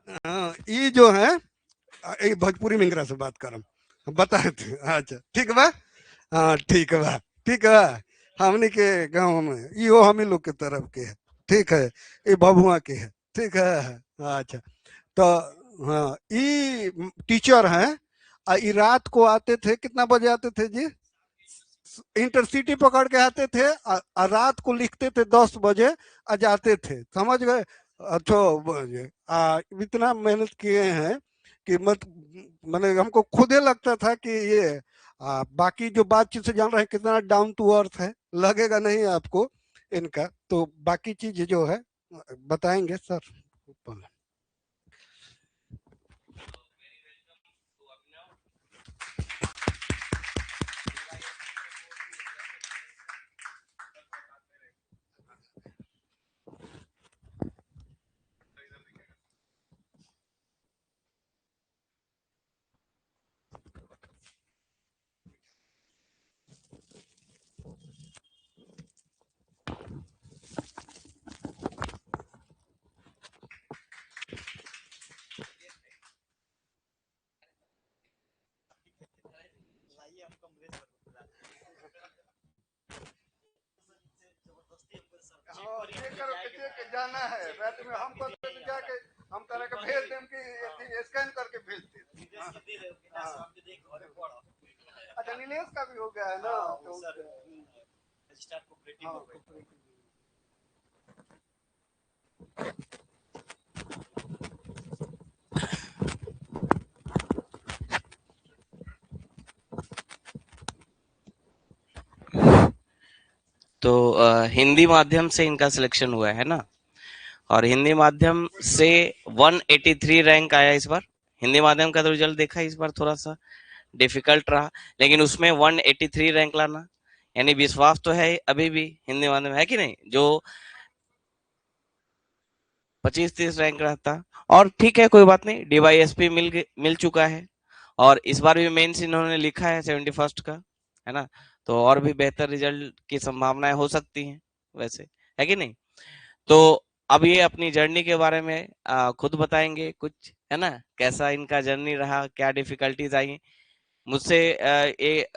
हाँ, ये जो है ये भोजपुरी में इंगरा से बात करम बताए थे। अच्छा ठीक बा। हाँ ठीक बा। ठीक है। हमने के गांव में यो हम ही लोग के तरफ के है। ठीक है। ये बबुआ के है। ठीक है। अच्छा तो हाँ ये टीचर हैं। ये रात को आते थे, कितना बजे आते थे जी? इंटरसिटी पकड़ के आते थे, रात को लिखते थे 10 बजे, आ जाते थे, समझ गए? अच्छा बजे इतना मेहनत किए हैं कि मत मैंने हमको खुद ही लगता था कि ये बाकी जो बातचीत से जान रहे हैं कितना डाउन टू अर्थ है, लगेगा नहीं आपको इनका। तो बाकी चीज जो है बताएंगे सर। हाँ, ये करो के जाना है रात में हम को तो जाके हम तरह के भेज देम कि स्कैन करके भेज दे। हाँ। अच्छा नीलेश का भी हो गया है ना? तो रजिस्ट्रार कोऑपरेटिव हो गया। तो हिंदी माध्यम से इनका सिलेक्शन हुआ है ना, और हिंदी माध्यम से 183 रैंक आया इस बार। हिंदी माध्यम का तो रिजल्ट देखा इस बार थोड़ा सा डिफिकल्ट रहा, लेकिन उसमें 183 रैंक लाना, यानी विश्वास तो है अभी भी हिंदी माध्यम, है कि नहीं? जो 25-30 रैंक रहता, और ठीक है कोई बात नहीं, डीवाईएसपी मिल चुका है, और इस बार भी मेंस इन्होंने लिखा है 71st का, है ना? तो और भी बेहतर रिजल्ट की संभावनाएं हो सकती हैं वैसे, है कि नहीं? तो अब ये अपनी जर्नी के बारे में खुद बताएंगे कुछ, है ना? कैसा इनका जर्नी रहा, क्या डिफिकल्टीज आई मुझसे।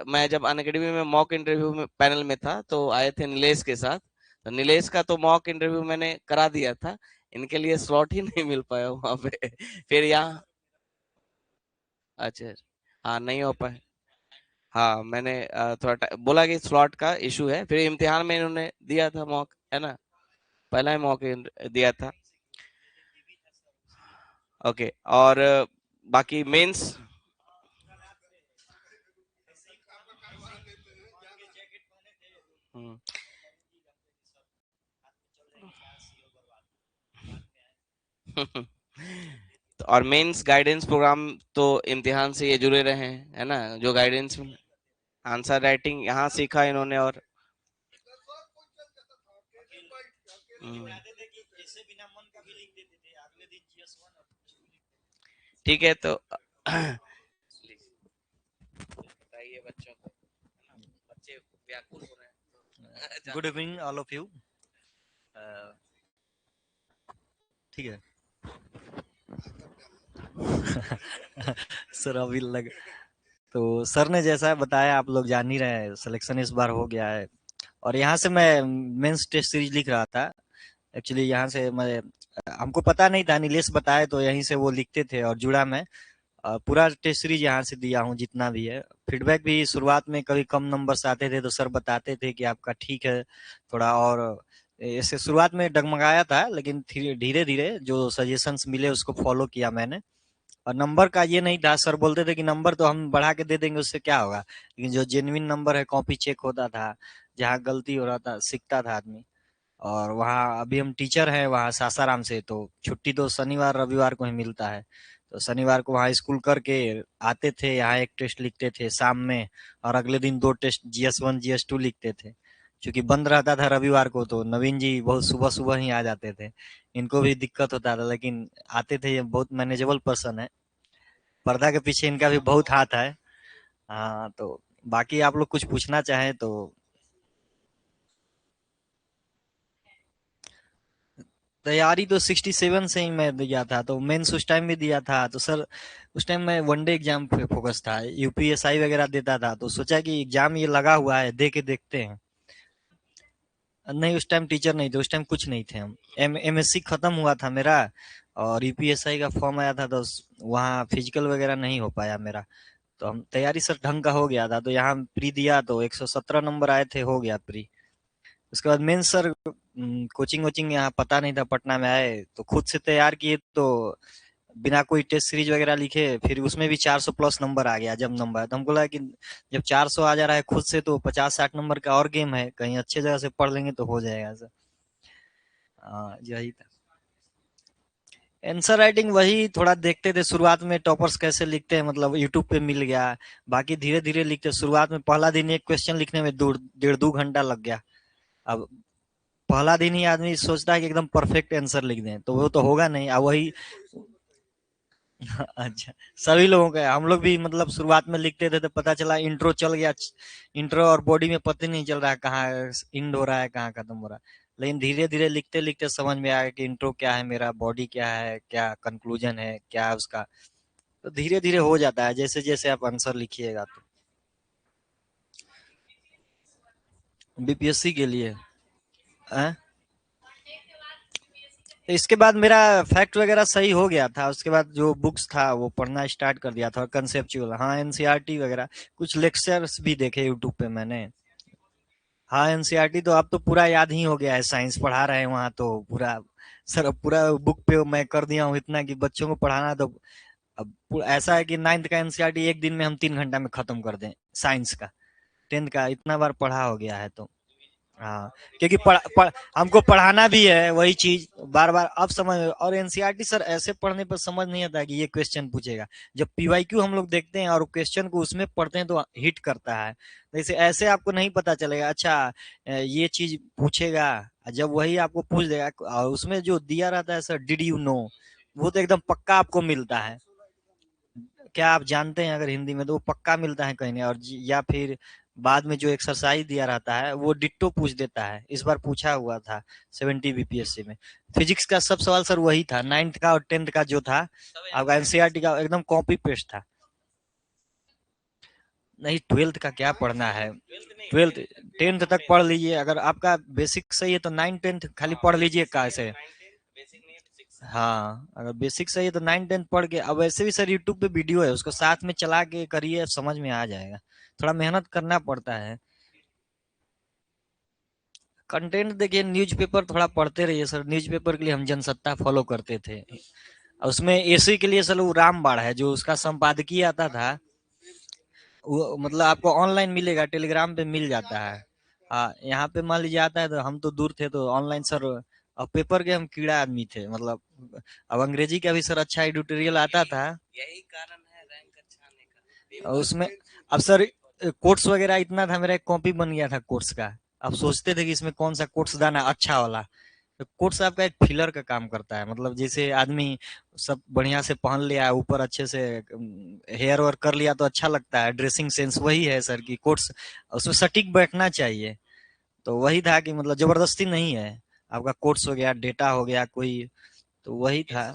मैं जब अनअकैडमी में मॉक इंटरव्यू में पैनल में था तो आए थे नीलेश के साथ, तो नीलेश का तो मॉक इंटरव्यू मैंने करा दिया था, इनके लिए स्लॉट ही नहीं मिल पाया वहां पे। फिर यहाँ, अच्छा, हाँ नहीं हो पाया। हाँ मैंने थोड़ा बोला कि स्लॉट का इशू है, फिर इम्तिहान में इन्होंने दिया था मॉक, है ना? पहला ही मॉक दिया था। ओके, और बाकी मेंस। हम्म। तो और मेंस गाइडेंस प्रोग्राम तो इम्तिहान से ये जुड़े रहे हैं, है ना? जो गाइडेंस में आंसर राइटिंग यहाँ सीखा इन्होंने, और हम्म, ठीक है तो बताइए बच्चों को, बच्चे व्याकुल हो रहे हैं। Good evening all of you. ठीक है। सर अभी लग तो सर ने जैसा बताया आप लोग जान ही रहे हैं, सिलेक्शन इस बार हो गया है। और यहाँ से मैं मेंस टेस्ट सीरीज लिख रहा था। एक्चुअली यहाँ से मैं हमको पता नहीं था, नीलेश बताए तो यहीं से वो लिखते थे और जुड़ा मैं। पूरा टेस्ट सीरीज यहाँ से दिया हूँ जितना भी है। फीडबैक भी शुरुआत में कभी कम नंबर्स आते थे तो सर बताते थे कि आपका ठीक है थोड़ा, और ऐसे शुरुआत में डगमगाया था, लेकिन धीरे धीरे जो सजेशंस मिले उसको फॉलो किया मैंने। और नंबर का ये नहीं था, सर बोलते थे कि नंबर तो हम बढ़ा के दे देंगे उससे क्या होगा, लेकिन जो जेन्युइन नंबर है कॉपी चेक होता था, जहाँ गलती हो रहा था सीखता था आदमी। और वहाँ अभी हम टीचर हैं वहाँ सासाराम से, तो छुट्टी तो शनिवार रविवार को ही मिलता है। तो शनिवार को वहाँ स्कूल करके आते थे, यहाँ एक टेस्ट लिखते थे शाम में, और अगले दिन 2 टेस्ट GS1 GS2 लिखते थे। क्योंकि बंद रहता था रविवार को तो नवीन जी बहुत सुबह सुबह ही आ जाते थे, इनको भी दिक्कत होता था लेकिन आते थे। ये बहुत मैनेजेबल पर्सन है, पर्दा के पीछे इनका भी बहुत हाथ है। हाँ तो बाकी आप लोग कुछ पूछना चाहें तो। तैयारी तो 67 से ही मैं दिया था, तो मेंस उस टाइम भी दिया था। तो सर उस टाइम मैं वनडे एग्जाम पे फोकस था, यूपीएसआई वगैरह देता था, तो सोचा कि एग्जाम ये लगा हुआ है, दे के देखते हैं। नहीं, उस टाइम टीचर नहीं थे, उस टाइम कुछ नहीं थे हम। एमएससी खत्म हुआ था मेरा, और यूपीएसआई का फॉर्म आया था, तो वहाँ फिजिकल वगैरह नहीं हो पाया मेरा। तो हम तैयारी सर ढंग का हो गया था, तो यहाँ प्री दिया तो 117 नंबर आए थे, हो गया प्री। उसके बाद मेन सर कोचिंग वोचिंग यहाँ पता नहीं था, पटना में आए तो खुद से तैयार किए, तो बिना कोई टेस्ट सीरीज वगैरह लिखे, फिर उसमें भी 400 प्लस नंबर आ गया जब नंबर। तो हमको लगा कि जब 400 आ जा रहा है खुद से, तो 50-60 नंबर का और गेम है, कहीं अच्छे जगह से पढ़ लेंगे तो हो जाएगा सर। हाँ, यही था। आंसर राइटिंग वही थोड़ा देखते थे शुरुआत में, टॉपर्स कैसे लिखते हैं, मतलब यूट्यूब पे मिल गया। बाकी धीरे धीरे लिखते, शुरुआत में पहला दिन एक क्वेश्चन लिखने में 1.5-2 घंटा लग गया। अब पहला दिन ही आदमी सोचता है कि एकदम परफेक्ट आंसर लिख दें, तो वो तो होगा नहीं। अब वही अच्छा, सभी लोगों का है। हम लोग भी मतलब शुरुआत में लिखते थे तो पता चला इंट्रो चल गया, इंट्रो और बॉडी में पता नहीं चल रहा है कहाँ इंड हो रहा है, कहाँ खत्म हो रहा है। लेकिन धीरे धीरे लिखते लिखते समझ में आया कि इंट्रो क्या है मेरा, बॉडी क्या है, क्या कंक्लूजन है, क्या है उसका। तो धीरे धीरे हो जाता है जैसे जैसे आप आंसर लिखिएगा। तो बीपीएससी के लिए इसके बाद मेरा फैक्ट वगैरह सही हो गया था। उसके बाद जो बुक्स था वो पढ़ना स्टार्ट कर दिया था, कंसेप्चुअल, हाँ एनसीईआरटी वगैरह, कुछ लेक्चर्स भी देखे यूट्यूब पे मैंने। हाँ, एनसीईआरटी तो अब तो पूरा याद ही हो गया है, साइंस पढ़ा रहे हैं वहाँ तो पूरा। सर अब पूरा बुक पे मैं कर दिया हूँ इतना कि बच्चों को पढ़ाना तो अब ऐसा है कि 9th का एनसीईआरटी एक दिन में हम 3 घंटा में खत्म कर दें, साइंस का। 10th का इतना बार पढ़ा हो गया है तो। हाँ, क्योंकि हमको पढ़ाना भी है वही चीज बार बार, अब समझ। और एनसीईआरटी सर ऐसे पढ़ने पर समझ नहीं आता कि ये क्वेश्चन पूछेगा। जब पीवाईक्यू हम लोग देखते हैं और क्वेश्चन को उसमें पढ़ते हैं तो हिट करता है। जैसे ऐसे आपको नहीं पता चलेगा, अच्छा ये चीज पूछेगा, जब वही आपको पूछ देगा और उसमें जो दिया रहता है सर, डिड यू नो, वो तो एकदम पक्का आपको मिलता है। क्या आप जानते हैं, अगर हिंदी में तो वो पक्का मिलता है कहीं नहीं। और या फिर बाद में जो एक्सरसाइज दिया रहता है वो डिट्टो पूछ देता है। इस बार पूछा हुआ था 70 बीपीएससी में। फिजिक्स का सब सवाल सर वही था, 9th का और 10th का जो था आपका एनसीईआरटी का, एकदम कॉपी पेस्ट था। नहीं, 12th का क्या पढ़ना है, 12th 10th तक पढ़ लीजिए। अगर आपका बेसिक सही है तो 9th 10th खाली पढ़ लीजिए कैसे। हाँ, अगर बेसिक सही है तो 9th 10th पढ़ के, अब वैसे भी सर यूट्यूब पे वीडियो है, उसको साथ में चला के करिए, समझ में आ जाएगा। थोड़ा मेहनत करना पड़ता है। कंटेंट देखिए, न्यूज़पेपर थोड़ा पढ़ते रहिए सर। न्यूज़पेपर के लिए हम जनसत्ता फॉलो करते थे। उसमें एसी के लिए सर वो रामबाड़ है, जो उसका संपादकीय आता था, वो मतलब आपको ऑनलाइन मिलेगा, टेलीग्राम पे मिल जाता है। हाँ, यहाँ पे मान लीजिए आता है, तो हम तो दूर थे तो ऑनलाइन सर। अब पेपर के हम कीड़ा आदमी थे, मतलब अब अंग्रेजी का भी सर अच्छा एडिटोरियल आता था। यही कारण है रैंक अच्छा आने का। और उसमें अब सर कोट्स वगैरह इतना था, मेरा एक कॉपी बन गया था कोट्स का। अब सोचते थे कि इसमें कौन सा कोट्स दाना अच्छा वाला। तो कोट्स आपका एक फिलर का काम करता है, मतलब जैसे आदमी सब बढ़िया से पहन लिया, ऊपर अच्छे से हेयर वर्क कर लिया तो अच्छा लगता है, ड्रेसिंग सेंस वही है सर की कोट्स, उसमें सटीक बैठना चाहिए। तो वही था कि मतलब जबरदस्ती नहीं है, आपका कोट्स हो गया, डेटा हो गया कोई, तो वही था।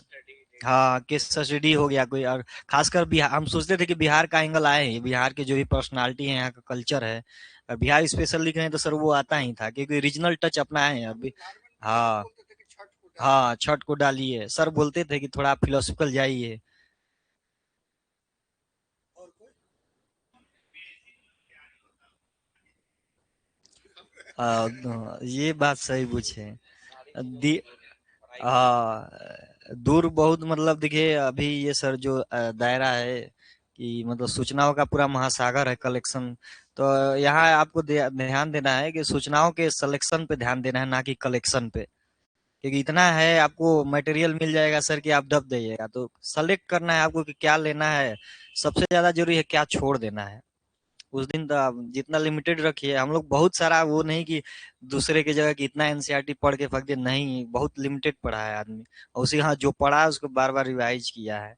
हाँ, केस स्टडी हो गया कोई। और खासकर बिहार, हम सोचते थे कि बिहार का एंगल आए ही, बिहार के जो भी पर्सनालिटी है, यहाँ का कल्चर है, बिहार स्पेशल लिख रहे हैं तो सर वो आता ही था, क्योंकि रीजनल टच अपना है अभी। हाँ, हाँ, छठ को डालिए, सर बोलते थे कि थोड़ा फिलोसफिकल जाइए। ये बात सही पूछे। दी दूर बहुत, मतलब देखिए अभी ये सर जो दायरा है कि मतलब सूचनाओं का पूरा महासागर है, कलेक्शन। तो यहाँ आपको ध्यान देना है कि सूचनाओं के सिलेक्शन पे ध्यान देना है, ना कि कलेक्शन पे। क्योंकि इतना है, आपको मटेरियल मिल जाएगा सर कि आप दब जाइएगा। तो सेलेक्ट करना है आपको कि क्या लेना है, सबसे ज्यादा जरूरी है क्या छोड़ देना है। उस दिन तो आप जितना लिमिटेड रखिए। हम लोग बहुत सारा, वो नहीं कि दूसरे की जगह कि इतना एनसीईआरटी पढ़ के फक दे, नहीं, बहुत लिमिटेड पढ़ा है आदमी। और उसी हाँ जो पढ़ा है उसको बार बार रिवाइज किया है।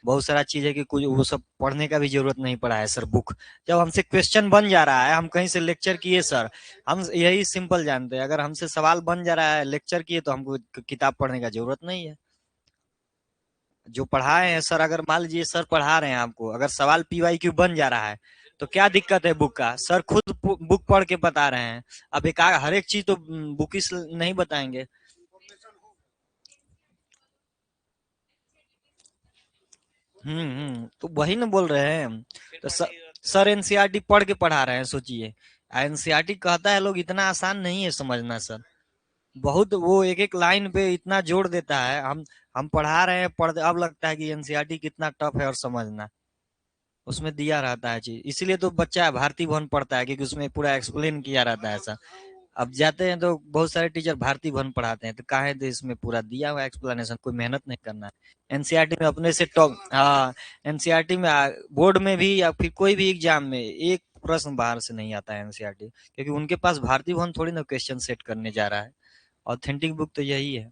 बहुत सारा चीज है कि कुछ वो सब पढ़ने का भी जरूरत नहीं पड़ा है सर। बुक जब हमसे क्वेश्चन बन जा रहा है, हम कहीं से लेक्चर किए सर, हम यही सिंपल जानते हैं, अगर हमसे सवाल बन जा रहा है लेक्चर किए तो हमको किताब पढ़ने का जरूरत नहीं है। जो पढ़ाए हैं सर, अगर मान लीजिए सर पढ़ा रहे हैं आपको, अगर सवाल PYQ बन जा रहा है तो क्या दिक्कत है बुक का? सर खुद बुक पढ़ के बता रहे हैं। अब एक हर एक चीज तो बुकिश नहीं बताएंगे। तो वही ना बोल रहे हैं। तो सर एनसीईआरटी पढ़ के पढ़ा रहे हैं, सोचिए। एनसीईआरटी कहता है लोग इतना आसान नहीं है समझना सर। बहुत वो एक एक लाइन पे इतना जोड़ देता है। हम पढ़ा रहे हैं, पढ़ अब लगता है कि एनसीईआरटी कितना टफ है और समझना उसमें दिया रहता है चीज। इसीलिए तो बच्चा भारती भवन पढ़ता है, क्योंकि उसमें पूरा एक्सप्लेन किया रहता है ऐसा। अब जाते हैं तो बहुत सारे टीचर भारती भवन पढ़ाते हैं, तो काहे दे इसमें पूरा दिया हुआ एक्सप्लेनेशन, कोई मेहनत नहीं करना है। एनसीईआरटी में अपने से टॉप, हाँ एनसीईआरटी में बोर्ड में भी या फिर कोई भी एग्जाम में एक प्रश्न बाहर से नहीं आता है एनसीईआरटी, क्योंकि उनके पास भारती भवन थोड़ी ना क्वेश्चन सेट करने जा रहा है। ऑथेंटिक बुक तो यही है।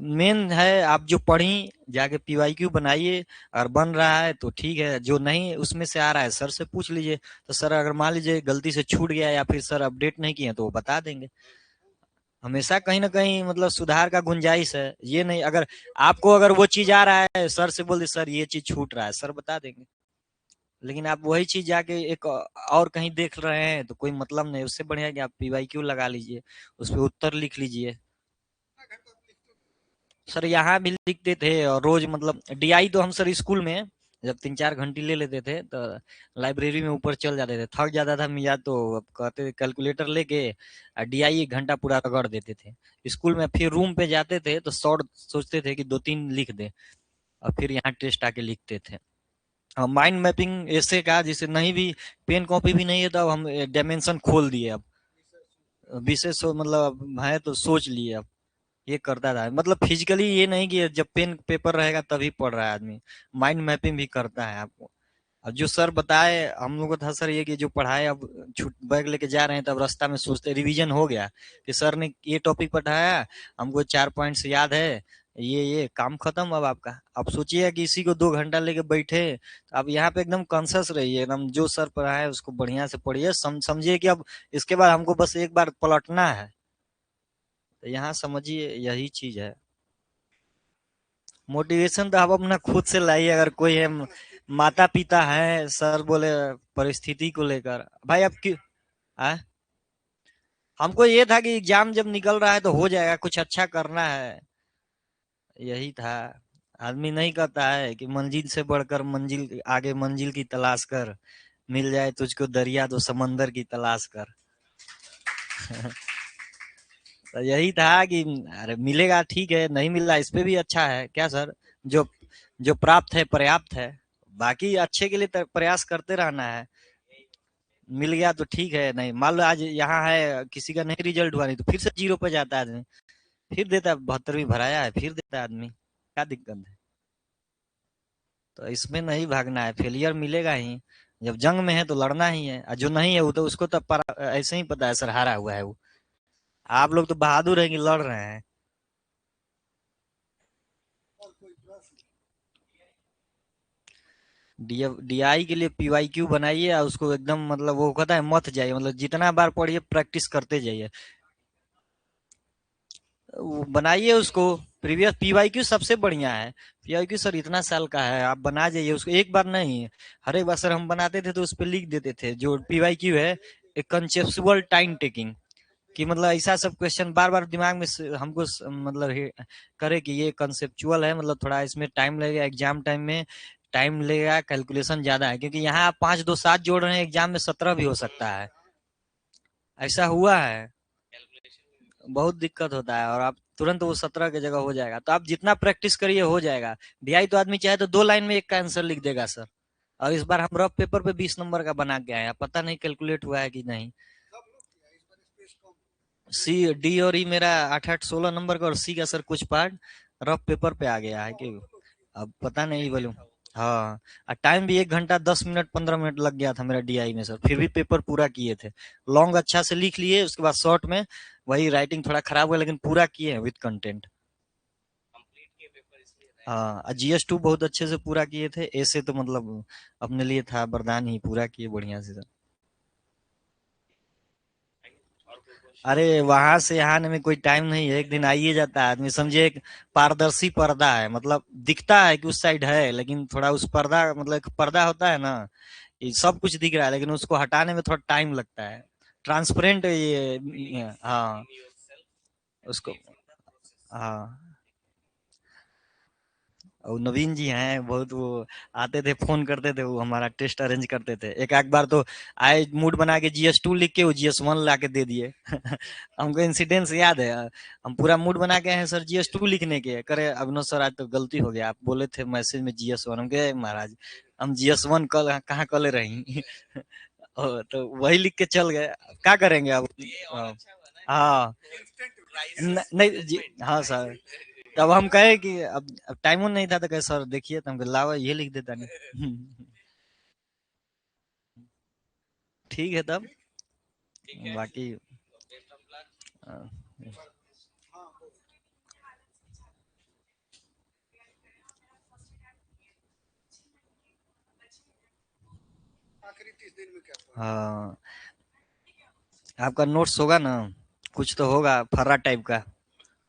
मेन है आप जो पढ़ी जाके PYQ बनाइए, और बन रहा है तो ठीक है, जो नहीं उसमें से आ रहा है सर से पूछ लीजिए। तो सर अगर मान लीजिए गलती से छूट गया या फिर सर अपडेट नहीं किए तो वो बता देंगे। हमेशा कहीं ना कहीं मतलब सुधार का गुंजाइश है। ये नहीं अगर आपको अगर वो चीज आ रहा है सर से बोल दे सर ये चीज छूट रहा है, सर बता देंगे। लेकिन आप वही चीज जाके एक और कहीं देख रहे हैं तो कोई मतलब नहीं। उससे बढ़िया कि आप PYQ लगा लीजिए, उस पर उत्तर लिख लीजिए। सर यहाँ भी लिखते थे, और रोज मतलब DI तो हम सर स्कूल में जब 3-4 घंटे ले लेते थे तो लाइब्रेरी में ऊपर चल जाते थे, थक जाता था मियाँ तो अब कहते थे कैलकुलेटर लेके DI 1 घंटा पूरा रगड़ देते थे स्कूल में। फिर रूम पे जाते थे तो शॉर्ट सोचते थे कि 2-3 लिख दे, और फिर यहाँ टेस्ट आके लिखते थे। माइंड मैपिंग ऐसे का जिसे नहीं भी पेन कॉपी भी नहीं है तो अब हम डायमेंशन खोल दिए। अब विशेष मतलब है तो सोच लिए। अब ये करता था, मतलब फिजिकली ये नहीं कि जब पेन पेपर रहेगा तभी पढ़ रहा है आदमी, माइंड मैपिंग भी करता है आपको। अब जो सर बताए हम लोग को था सर ये कि जो पढ़ाए अब छूट बैग लेके जा रहे हैं तब रास्ता में सोचते रिवीजन हो गया कि सर ने ये टॉपिक पढ़ाया, हमको 4 पॉइंट्स याद है, ये काम खत्म अब आपका। अब सोचिए कि इसी को 2 घंटा लेके बैठे, तो अब यहाँ पे एकदम कॉन्शियस रहिए, एकदम जो सर पढ़ाए उसको बढ़िया से पढ़िए, समझिए कि अब इसके बाद हमको बस एक बार पलटना है। तो यहाँ समझिए यही चीज है। मोटिवेशन तो आप अपना खुद से लाइए। अगर कोई है माता पिता है, सर बोले परिस्थिति को लेकर भाई आपकी हमको ये था कि एग्जाम जब निकल रहा है तो हो जाएगा, कुछ अच्छा करना है, यही था। आदमी नहीं कहता है कि मंजिल से बढ़कर मंजिल, आगे मंजिल की तलाश कर, मिल जाए तुझको दरिया तो समंदर की तलाश कर। तो यही था कि अरे मिलेगा ठीक है, नहीं मिल रहा इस पे भी अच्छा है क्या सर, जो जो प्राप्त है पर्याप्त है, बाकी अच्छे के लिए प्रयास करते रहना है। मिल गया तो ठीक है, नहीं मान लो आज यहाँ है किसी का नहीं रिजल्ट हुआ नहीं तो फिर से 0 पे जाता है आदमी, फिर देता है 72वीं भराया है फिर देता है आदमी, क्या दिक्कत है? तो इसमें नहीं भागना है, फेलियर मिलेगा ही। जब जंग में है तो लड़ना ही है, और जो नहीं है वो तो उसको तो ऐसे ही पता है सर हारा हुआ है वो। आप लोग तो बहादुर है कि लड़ रहे हैं। DI के लिए PYQ बनाइए, और उसको एकदम मतलब वो कहता है मत जाइए, मतलब जितना बार पढ़िए प्रैक्टिस करते जाइए। बनाइए उसको, प्रीवियस PYQ सबसे बढ़िया है। PYQ सर इतना साल का है, आप बना जाइए उसको, एक बार नहीं हर एक बार। सर हम बनाते थे तो उस पर लिख देते थे जो PYQ है, एक कंसेप्चुअल टाइम टेकिंग, कि मतलब ऐसा सब क्वेश्चन बार बार दिमाग में हमको मतलब करे कि ये कंसेप्चुअल है, मतलब थोड़ा इसमें टाइम लगेगा, एग्जाम टाइम में टाइम लगेगा, कैलकुलेशन ज्यादा है, क्योंकि यहाँ आप 5 2 7 जोड़ रहे हैं, एग्जाम में 17 भी हो सकता है, ऐसा हुआ है। बहुत दिक्कत होता है, और आप तुरंत वो 17 की जगह हो जाएगा, तो आप जितना प्रैक्टिस करिए हो जाएगा। DI तो आदमी चाहे तो 2 लाइन में एक का आंसर लिख देगा सर। और इस बार हम रफ पेपर पे 20 नंबर का बना के आए, पता नहीं कैलकुलेट हुआ है कि नहीं। D और E मेरा 8-8 16 नंबर का, और C का सर कुछ पार्ट रफ पेपर पे आ गया है कि अब पता नहीं बोलूं। हाँ, टाइम भी 1 घंटा 10 मिनट 15 मिनट लग गया था मेरा DI में सर, फिर भी पेपर पूरा किए थे। लॉन्ग अच्छा से लिख लिए, उसके बाद शॉर्ट में वही राइटिंग थोड़ा खराब हुआ लेकिन पूरा किए हैं विद कंटेंट। हाँ, GS2 बहुत अच्छे से पूरा किए थे। ऐसे तो मतलब अपने लिए था वरदान ही, पूरा किए बढ़िया से सर। अरे वहां से यहाँ आने में कोई टाइम नहीं है, एक दिन आइए जाता है आदमी। समझिए एक पारदर्शी पर्दा है, मतलब दिखता है कि उस साइड है, लेकिन थोड़ा उस पर्दा, मतलब एक पर्दा होता है ना, ये सब कुछ दिख रहा है लेकिन उसको हटाने में थोड़ा टाइम लगता है। ट्रांसपेरेंट ये हाँ उसको, हाँ। और नवीन जी हैं बहुत, वो आते थे, फोन करते थे, वो हमारा टेस्ट अरेंज करते थे। एक आध बार तो आए मूड बना के GS2 लिख के वो GS1 ला के दे दिए। हमको इंसिडेंस याद है। हम पूरा मूड बना के हैं सर GS2 लिखने के, करे अभिनव सर आज तो गलती हो गया, आप बोले थे मैसेज में GS1। हम कहे महाराज हम GS1 कल कहाँ कल रही। तो वही लिख के चल गए, क्या करेंगे अब। हाँ हाँ, नहीं हाँ सर। तब हम कहे कि अब टाइम नहीं था, तो कहे सर देखिए, तो हम कहे लाओ ये लिख देता नहीं। ठीक है तब बाकी अ, आखिरी 30 दिन में क्या हाँ, आपका नोट्स होगा ना, कुछ तो होगा फर्रा टाइप का।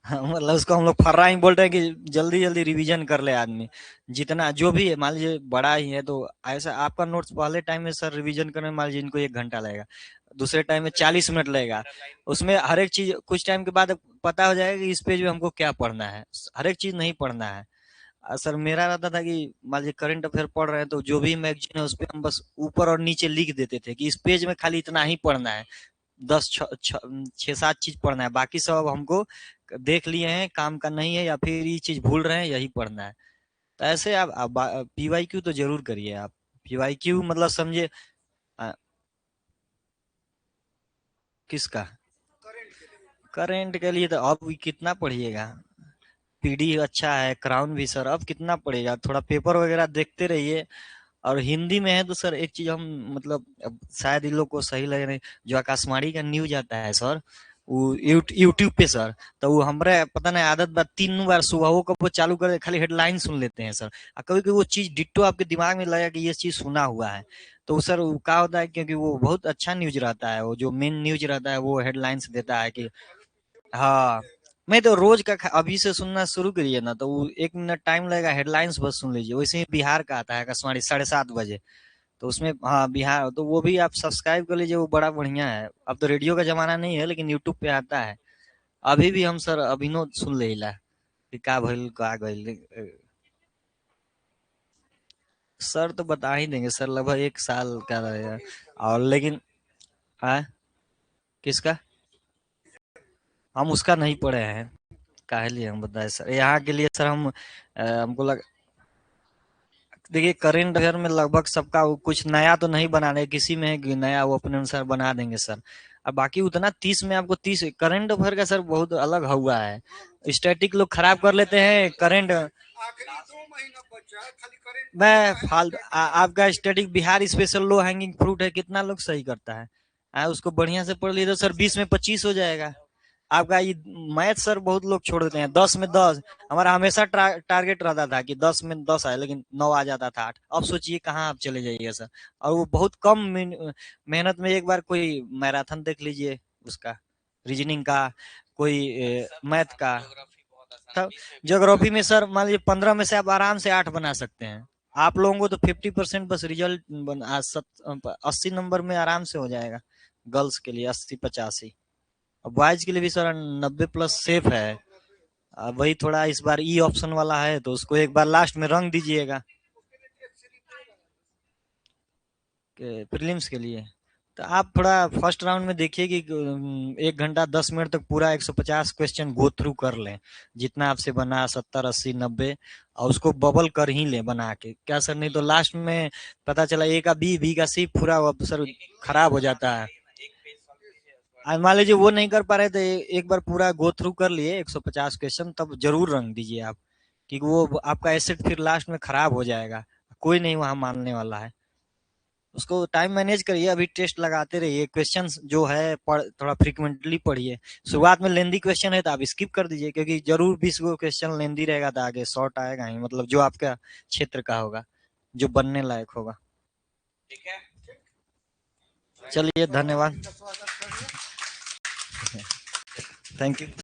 हाँ, मतलब उसको हम लोग फर्रा ही बोल रहे हैं कि जल्दी जल्दी रिवीजन कर ले आदमी। जितना जो भी है, मान लीजिए बड़ा ही है तो ऐसा आपका नोट्स पहले टाइम में सर रिवीजन करने में मान लीजिए इनको 1 घंटा लगेगा, दूसरे टाइम में 40 मिनट लगेगा। उसमें हर एक चीज कुछ टाइम के बाद पता हो जाएगा कि इस पेज में हमको क्या पढ़ना है, हर एक चीज नहीं पढ़ना है। सर मेरा रहता था कि मान लीजिए करंट अफेयर पढ़ रहे हैं तो जो भी मैगजीन है उस पर हम बस ऊपर और नीचे लिख देते थे कि इस पेज में खाली इतना ही पढ़ना है, 6 7 चीज पढ़ना है, बाकी सब हमको देख लिए हैं, काम का नहीं है, या फिर ये चीज भूल रहे हैं यही पढ़ना है। तो ऐसे आप PYQ तो जरूर करिए आप। PYQ मतलब समझिए अ, किसका, करंट के लिए तो अब कितना पढ़िएगा। PD अच्छा है, क्राउन भी सर, अब कितना पढ़ेगा, थोड़ा पेपर वगैरह देखते रहिए। और हिंदी में है तो सर एक चीज हम, मतलब अब शायद इन लोग को सही लगे नहीं, जो आकाशवाणी का न्यूज आता है सर, वो यूट्यूब पे सर, तो वो हमारे पता नहीं आदत बात 3 बार सुबह वो कब वो चालू कर खाली हेडलाइन सुन लेते हैं सर। और कभी कभी वो चीज डिट्टो आपके दिमाग में लगेगा कि ये चीज सुना हुआ है। तो सर वो क्या होता है, क्योंकि वो बहुत अच्छा न्यूज रहता है, वो जो मेन न्यूज रहता है वो हेडलाइंस देता है कि हाँ। मैं तो रोज का अभी से सुनना शुरू करिए ना, तो वो 1 मिनट टाइम लगेगा, हेडलाइंस बस सुन लीजिए। वैसे ही बिहार का आता है आकाशवाणी 7:30 बजे, तो उसमें हाँ बिहार, तो वो भी आप सब्सक्राइब कर लीजिए, वो बड़ा बढ़िया है। अब तो रेडियो का जमाना नहीं है लेकिन यूट्यूब पे आता है। अभी भी हम सर अभिनव सुन लेला कि का भइल का गइल। सर तो बता ही देंगे सर, लगभग 1 साल का रहेगा। और लेकिन हाँ, किसका, हम उसका नहीं पढ़े हैं, काहे लिए हम बताए सर, यहाँ के लिए सर हम हमको लग, देखिए करंट अफेयर में लगभग सबका कुछ नया तो नहीं बना रहे, किसी में है कि नया वो अपने अनुसार बना देंगे सर। अब बाकी उतना 30 में आपको 30 करंट अफेयर का सर बहुत अलग हुआ है। स्टैटिक लोग खराब कर लेते हैं करंट। आखिरी 2 महीना बचा है, खाली करंट में मैं पढ़ाई फाल करना है। आपका static Bihar special low hanging fruit है, कितना लोग सही करता है। उसको बढ़िया से पढ़ लिए तो सर 20 में 25 हो जाएगा। आपका ये मैथ सर बहुत लोग छोड़ देते हैं, 10 में 10। हमारा हमेशा टारगेट रहता था कि 10 में 10 आए, लेकिन 9 आ जाता था 8। अब सोचिए कहाँ आप चले जाइएगा सर। और वो बहुत कम मेहनत में एक बार कोई मैराथन देख लीजिए उसका, रीजनिंग का, कोई मैथ का। तब ज्योग्राफी में सर मान लीजिए 15 में से आप आराम से 8 बना सकते हैं। आप लोगों को तो 50% बस रिजल्ट 80 नंबर में आराम से हो जाएगा, गर्ल्स के लिए 80 85। और बॉयज के लिए भी सर 90+ सेफ है। अब वही थोड़ा इस बार ई ऑप्शन वाला है तो उसको एक बार लास्ट में रंग दीजिएगा प्रीलिम्स के लिए। तो आप थोड़ा फर्स्ट राउंड में देखिए कि 1 घंटा 10 मिनट तक पूरा 150 क्वेश्चन गो थ्रू कर लें, जितना आपसे बना 70 80 90, और उसको बबल कर ही लें बना के, क्या सर, नहीं तो लास्ट में पता चला ए का बी का सी पूरा सर खराब हो जाता है। मान लीजिए वो नहीं कर पा रहे थे, एक बार पूरा गो थ्रू कर लिए 150 क्वेश्चन, तब जरूर रंग दीजिए आप, क्योंकि वो आपका एसेट फिर लास्ट में खराब हो जाएगा, कोई नहीं वहां मानने वाला है। उसको टाइम मैनेज करिए, अभी टेस्ट लगाते रहिए, क्वेश्चन जो है थोड़ा फ्रिक्वेंटली पढ़िए। शुरुआत में लेंदी क्वेश्चन है तो आप स्किप कर दीजिए, क्योंकि जरूर 20 गो क्वेश्चन लेंदी रहेगा तो आगे शॉर्ट आएगा ही, मतलब जो आपका क्षेत्र का होगा, जो बनने लायक होगा। ठीक है, चलिए, धन्यवाद, थैंक यू।